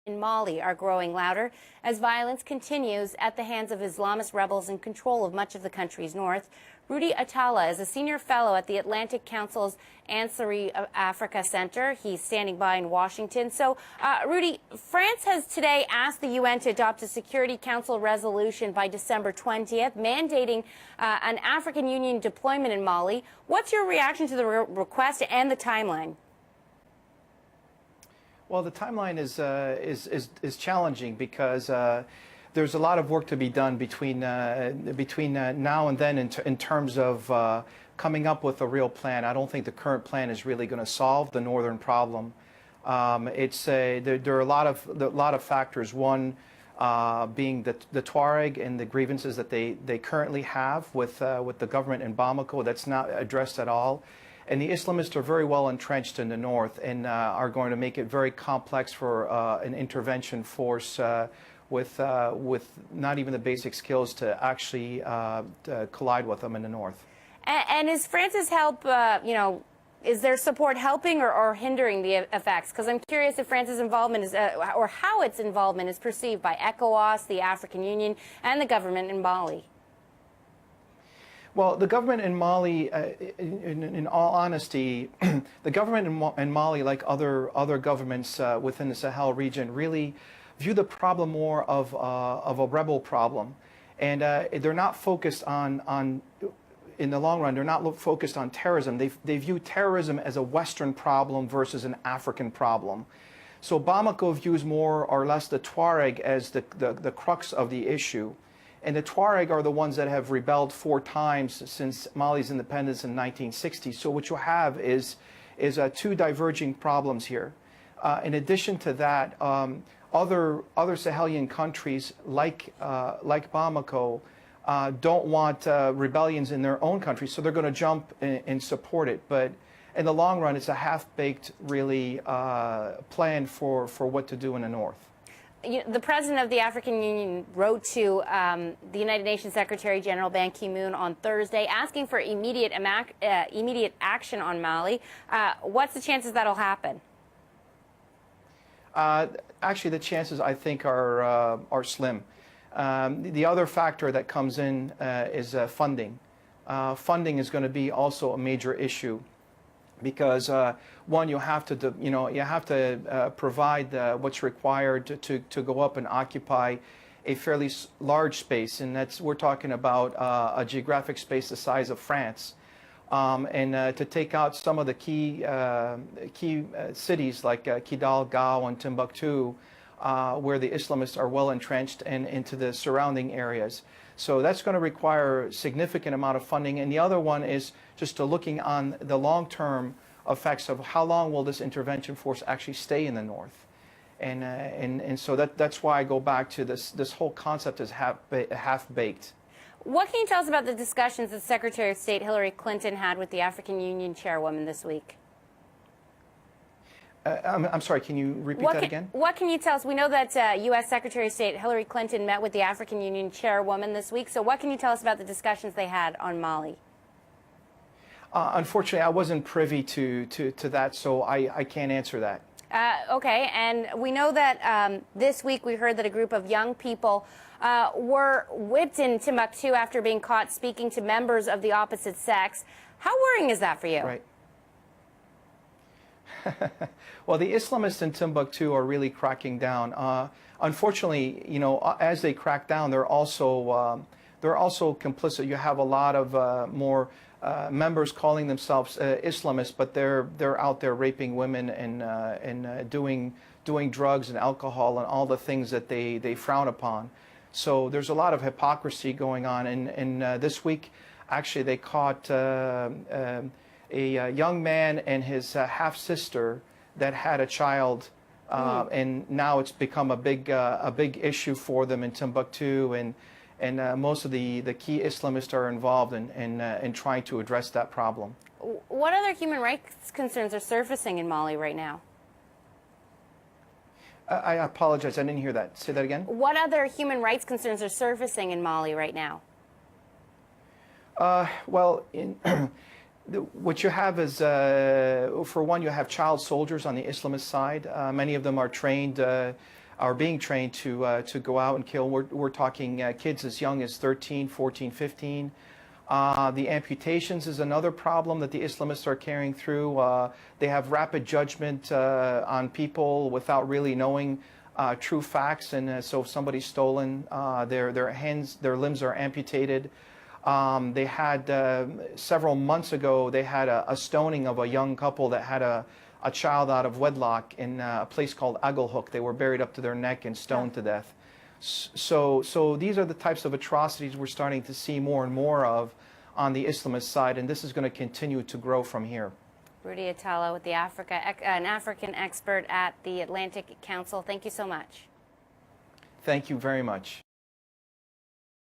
in Mali are growing louder as violence continues at the hands of Islamist rebels in control of much of the country's north. Rudy Atallah is a senior fellow at the Atlantic Council's Ansari Africa Center. He's standing by in Washington. So, Rudy, France has today asked the UN to adopt a Security Council resolution by December 20th, mandating an African Union deployment in Mali. What's your reaction to the request and the timeline? Well, the timeline is challenging because there's a lot of work to be done between now and then in terms of coming up with a real plan. I don't think the current plan is really going to solve the northern problem. There are a lot of factors. One being the Tuareg and the grievances that they currently have with the government in Bamako. That's not addressed at all. And the Islamists are very well entrenched in the north and are going to make it very complex for an intervention force with not even the basic skills to actually collide with them in the north. And is France's help, is their support helping or hindering the effects? Because I'm curious if France's involvement is, or how its involvement is perceived by ECOWAS, the African Union, and the government in Mali. Well, the government in Mali, in all honesty, the government in Mali, like other governments within the Sahel region, really view the problem more of a rebel problem, and they're not focused on in the long run. They're not focused on terrorism. They view terrorism as a Western problem versus an African problem. So Bamako views more or less the Tuareg as the crux of the issue. And the Tuareg are the ones that have rebelled 4 times since Mali's independence in 1960. So what you have is 2 diverging problems here. In addition to that, other Sahelian countries like Bamako don't want rebellions in their own country, so they're going to jump and support it. But in the long run, it's a half-baked, really, plan for what to do in the north. The president of the African Union wrote to the United Nations Secretary General Ban Ki-moon on Thursday asking for immediate action on Mali. What's the chances that'll happen? Actually, the chances, I think, are slim. The other factor that comes in is funding. Funding is going to be also a major issue, because one, you have to provide what's required to go up and occupy a fairly large space, and we're talking about a geographic space the size of France, and to take out some of the key cities like Kidal, Gao, and Timbuktu, where the Islamists are well entrenched, and into the surrounding areas. So that's going to require a significant amount of funding. And the other one is just looking on the long-term effects of how long will this intervention force actually stay in the north. And so that's why I go back to this whole concept is half-baked. What can you tell us about the discussions that Secretary of State Hillary Clinton had with the African Union chairwoman this week? I'm sorry, can you repeat that again? What can you tell us? We know that U.S. Secretary of State Hillary Clinton met with the African Union chairwoman this week. So what can you tell us about the discussions they had on Mali? Unfortunately, I wasn't privy to that, so I can't answer that. Okay, and we know that this week we heard that a group of young people were whipped in Timbuktu after being caught speaking to members of the opposite sex. How worrying is that for you? Right. Well, the Islamists in Timbuktu are really cracking down. Unfortunately, as they crack down, they're also complicit. You have a lot of more members calling themselves Islamists, but they're out there raping women and doing drugs and alcohol and all the things that they frown upon. So there's a lot of hypocrisy going on. And this week, actually, they caught a young man and his half-sister that had a child, and now it's become a big issue for them in Timbuktu, and most of the key Islamists are involved in trying to address that problem. What other human rights concerns are surfacing in Mali right now? I apologize, I didn't hear that. Say that again? What other human rights concerns are surfacing in Mali right now? Well, what you have is, for one, you have child soldiers on the Islamist side. Many of them are trained are being trained to go out and kill. We're talking kids as young as 13, 14, 15. The amputations is another problem that the Islamists are carrying through. They have rapid judgment on people without really knowing true facts, and so if somebody's stolen, their limbs are amputated. They had several months ago, they had a stoning of a young couple that had a child out of wedlock in a place called Agalhook. They were buried up to their neck and stoned to death. So these are the types of atrocities we're starting to see more and more of on the Islamist side, and this is going to continue to grow from here. Rudy Atallah, with an African expert at the Atlantic Council. Thank you so much. Thank you very much.